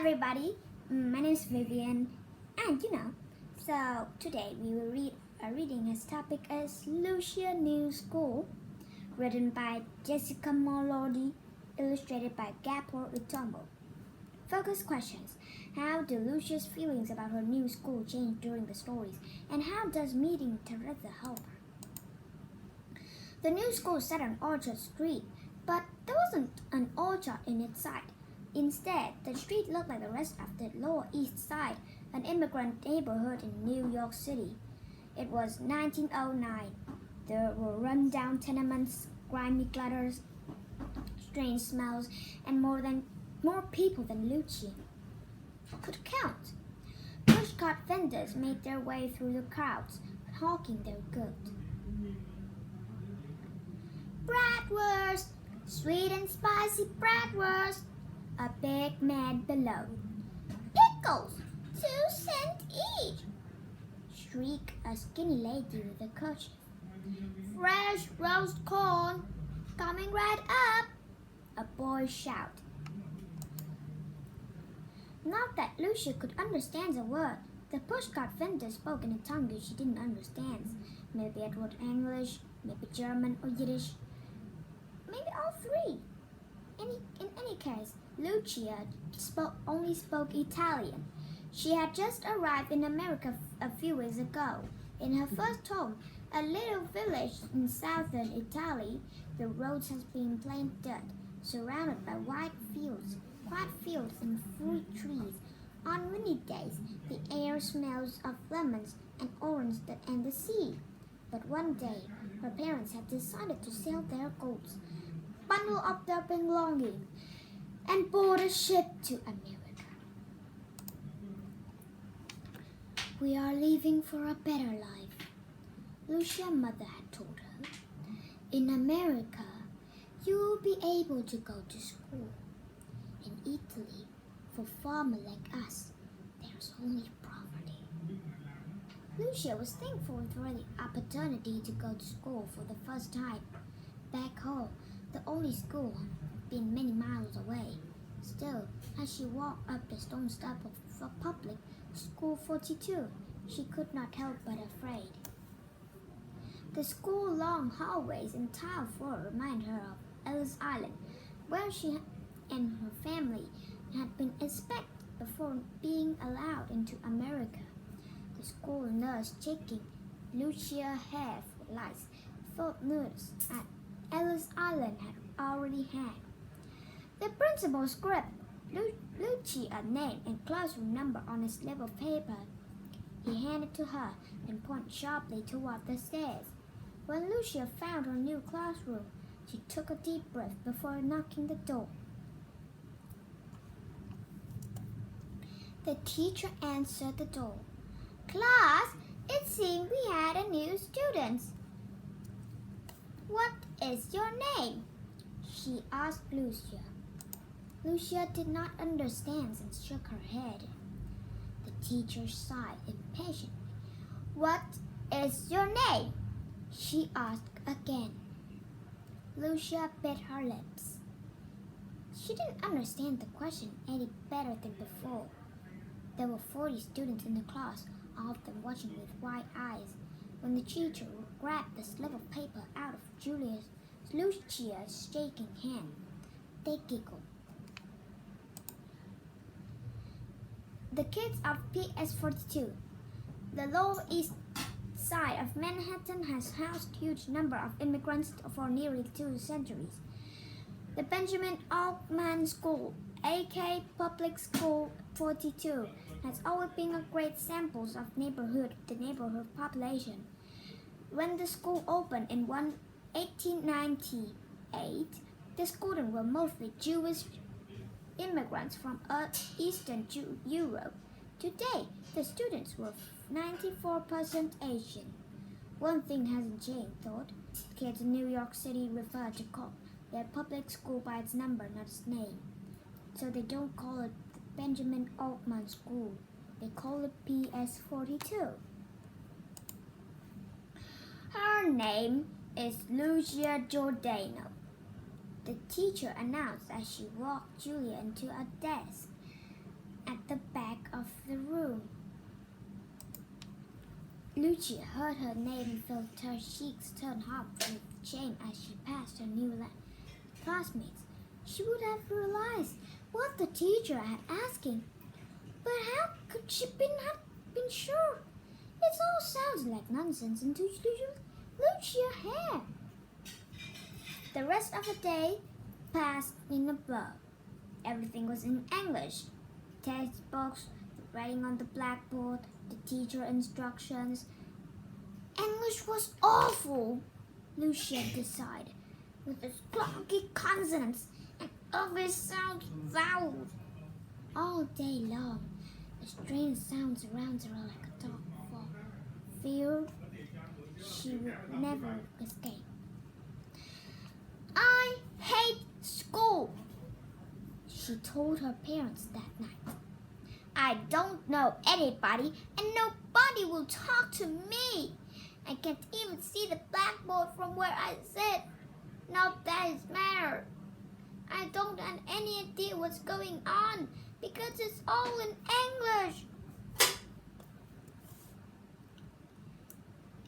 Everybody, my name is Vivian, and so today we will read a reading. His topic is Lucia New School, written by Jessica Molody, illustrated by Gabor Utombo. Focus questions: how do Lucia's feelings about her new school change during the stories, and how does meeting Teresa help her? The new school sat on Orchard Street, but there wasn't an orchard in its sight. Instead, the street looked like the rest of the Lower East Side, an immigrant neighborhood in New York City. It was 1909. There were run-down tenements, grimy gutters, strange smells, and more people than Lucia could count. Pushcart vendors made their way through the crowds, hawking their goods. Bratwurst! Sweet and spicy bratwurst! A big man below. Pickles! 2 cents each! Shrieked a skinny lady with a kerchief. Fresh roast corn! Coming right up! A boy shouted. Not that Lucia could understand a word. The pushcart vendor spoke in a tongue she didn't understand. Maybe it was English, maybe German or Yiddish. Maybe all three. In any case, Lucia only spoke Italian. She had just arrived in America a few weeks ago. In her first home, a little village in southern Italy, the roads had been plain dirt, surrounded by quiet fields and fruit trees. On windy days, the air smells of lemons and oranges and the sea. But one day, her parents had decided to sell their goods, bundle up their belongings, and board a ship to America. We are leaving for a better life, Lucia's mother had told her. In America, you will be able to go to school. In Italy, for farmers like us, there's only poverty. Lucia was thankful for the opportunity to go to school for the first time. Back home, the only school had been many miles away. Still, as she walked up the stone steps of public school 42, she could not help but afraid. The school long hallways and tile floor reminded her of Ellis Island, where she and her family had been inspected before being allowed into America. The school nurse checking Lucia's hair for lice thought nurse at Ellis Island had already had. The principal scribbled Lucia's name and classroom number on a slip of paper. He handed it to her and pointed sharply toward the stairs. When Lucia found her new classroom, she took a deep breath before knocking the door. The teacher answered the door. Class, it seems we had a new student. What is your name? She asked Lucia. Lucia did not understand and shook her head. The teacher sighed impatiently. What is your name? She asked again. Lucia bit her lips. She didn't understand the question any better than before. There were 40 students in the class, all of them watching with wide eyes. When the teacher grabbed the slip of paper out of Lucia's shaking hand, they giggled. The kids of PS42, the Lower East Side of Manhattan, has housed a huge number of immigrants for nearly 2 centuries. The Benjamin Altman School, aka Public School 42, has always been a great sample of the neighborhood population. When the school opened in 1898, the students were mostly Jewish immigrants from Eastern Europe. Today, the students were 94% Asian. One thing hasn't changed, though. Kids in New York City refer to their public school by its number, not its name. So they don't call it the Benjamin Altman School. They call it PS42. Her name is Lucia Giordano. The teacher announced as she walked Julia into a desk. Lucia heard her name and felt her cheeks turn hot with shame as she passed her new classmates. She would have realized what the teacher had asking, but how could she have been sure? It all sounds like nonsense until Lucia had. The rest of the day passed in a blur. Everything was in English. Textbooks, the writing on the blackboard, the teacher instructions. English was awful, Lucia decided, with its clunky consonants and obvious sound vowels. All day long, a strange sound surrounds her like a dark fog. Feared she would never escape. I hate school, she told her parents that night. I don't know anybody and nobody will talk to me. I can't even see the blackboard from where I sit. Not that it matters. I don't have any idea what's going on because it's all in English.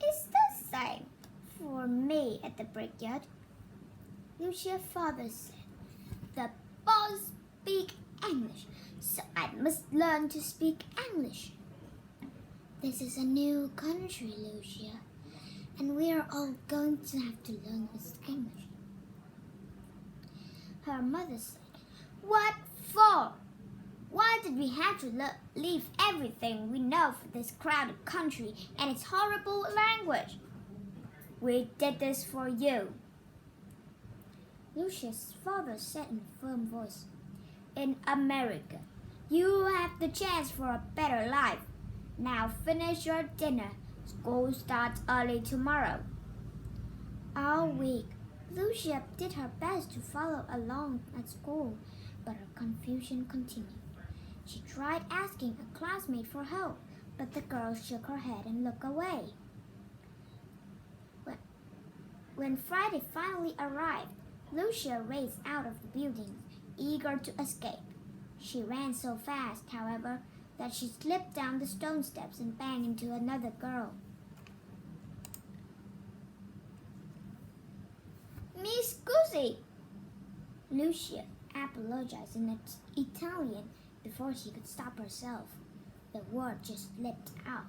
It's the same for me at the brickyard, Lucia's father said. The boys speak English, so I must learn to speak English. This is a new country, Lucia, and we are all going to have to learn this English. Her mother said, What for? Why did we have to leave everything we know for this crowded country and its horrible language? We did this for you, Lucia's father said in a firm voice. In America, you have the chance for a better life. Now finish your dinner. School starts early tomorrow. All week, Lucia did her best to follow along at school, but her confusion continued. She tried asking a classmate for help, but the girl shook her head and looked away. When Friday finally arrived, Lucia raced out of the building, eager to escape. She ran so fast, however, that she slipped down the stone steps and banged into another girl. Mi scusi, Lucia apologized in Italian before she could stop herself. The word just slipped out.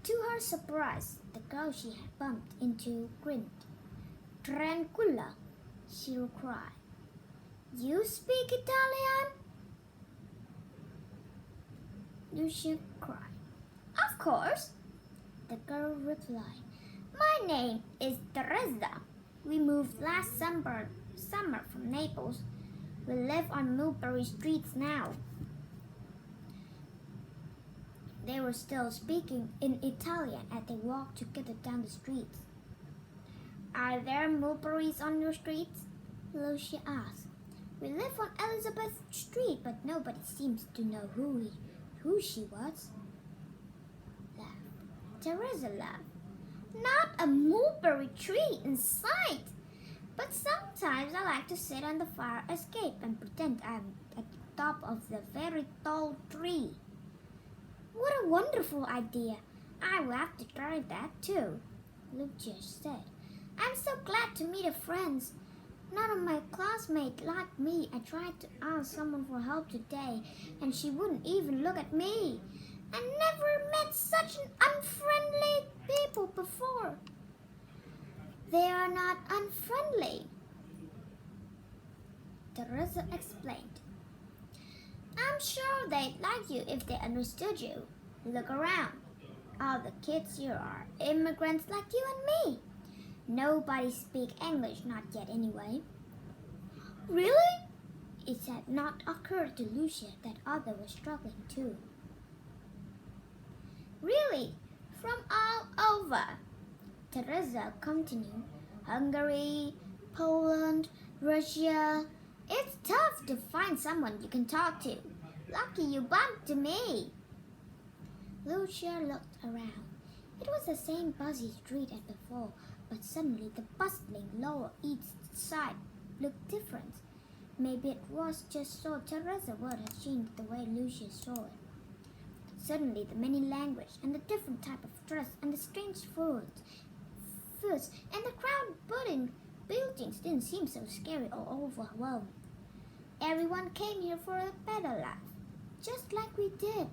To her surprise, the girl she had bumped into grinned. Tranquilla, she cried. You speak Italian? Lucia cried. Of course, the girl replied. My name is Teresa. We moved last summer from Naples. We live on Mulberry Streets now. They were still speaking in Italian as they walked together down the streets. Are there mulberries on your streets? Lucia asked. We live on Elizabeth Street, but nobody seems to know who she was. Teresa laughed. Not a mulberry tree in sight, but sometimes I like to sit on the fire escape and pretend I'm at the top of the very tall tree. What a wonderful idea! I will have to try that too, Lucia said. I'm so glad to meet a friend. None of my classmates like me. I tried to ask someone for help today, and she wouldn't even look at me. I never met such an unfriendly people before. They are not unfriendly, Teresa explained. I'm sure they'd like you if they understood you. Look around. All the kids here are immigrants like you and me. Nobody speaks English, not yet anyway. Really? It had not occurred to Lucia that others were struggling too. Really? From all over. Teresa continued. Hungary, Poland, Russia. It's tough to find someone you can talk to. Lucky you bumped to me. Lucia looked around. It was the same busy street as before, but suddenly the bustling Lower East Side looked different. Maybe it was just so Teresa would have changed the way Lucia saw it. Suddenly, the many language and the different type of dress and the strange foods and the crowd buildings didn't seem so scary or overwhelming. Everyone came here for a better life, just like we did.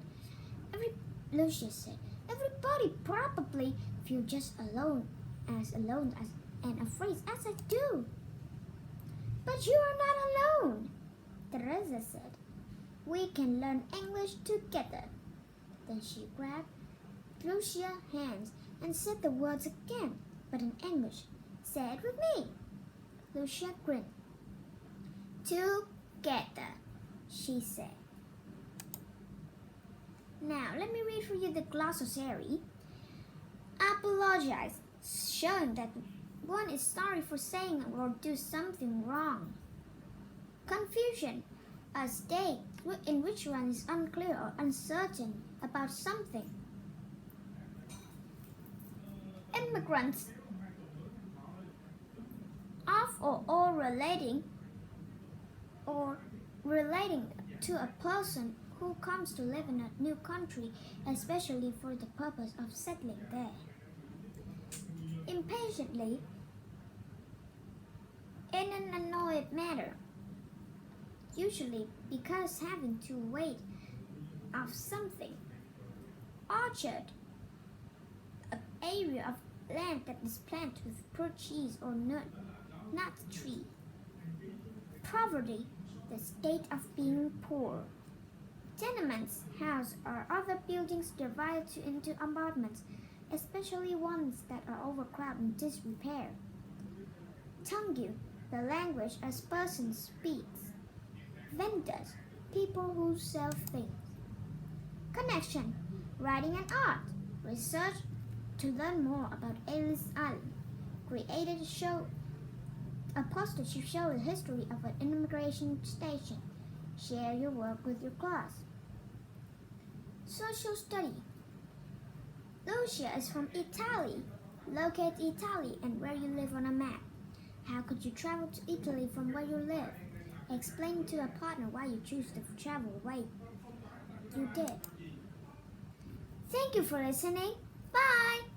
Lucia said, everybody probably feels just alone as and afraid as I do. But you are not alone, Teresa said. We can learn English together. Then she grabbed Lucia's hands and said the words again, but in English. Say it with me. Lucia grinned. Together, she said. Now, let me read for you the glossary. Apologize, showing that one is sorry for saying or do something wrong. Confusion, a state in which one is unclear or uncertain about something. Immigrants, of or all relating to a person who comes to live in a new country, especially for the purpose of settling there. Impatiently, in an annoyed manner, usually because having to wait of something. Orchard, an area of land that is planted with fruit, cheese, or nut tree. Poverty, the state of being poor. Tenements, houses, or other buildings divided into apartments, especially ones that are overcrowded and disrepair. Tongue, the language a person speaks. Vendors, people who sell things. Connection, writing and art. Research to learn more about Ellis Island. Created a poster to show the history of an immigration station. Share your work with your class. Social study. Lucia is from Italy. Locate Italy and where you live on a map. How could you travel to Italy from where you live? Explain to a partner why you choose to travel the way you did. Thank you for listening. Bye!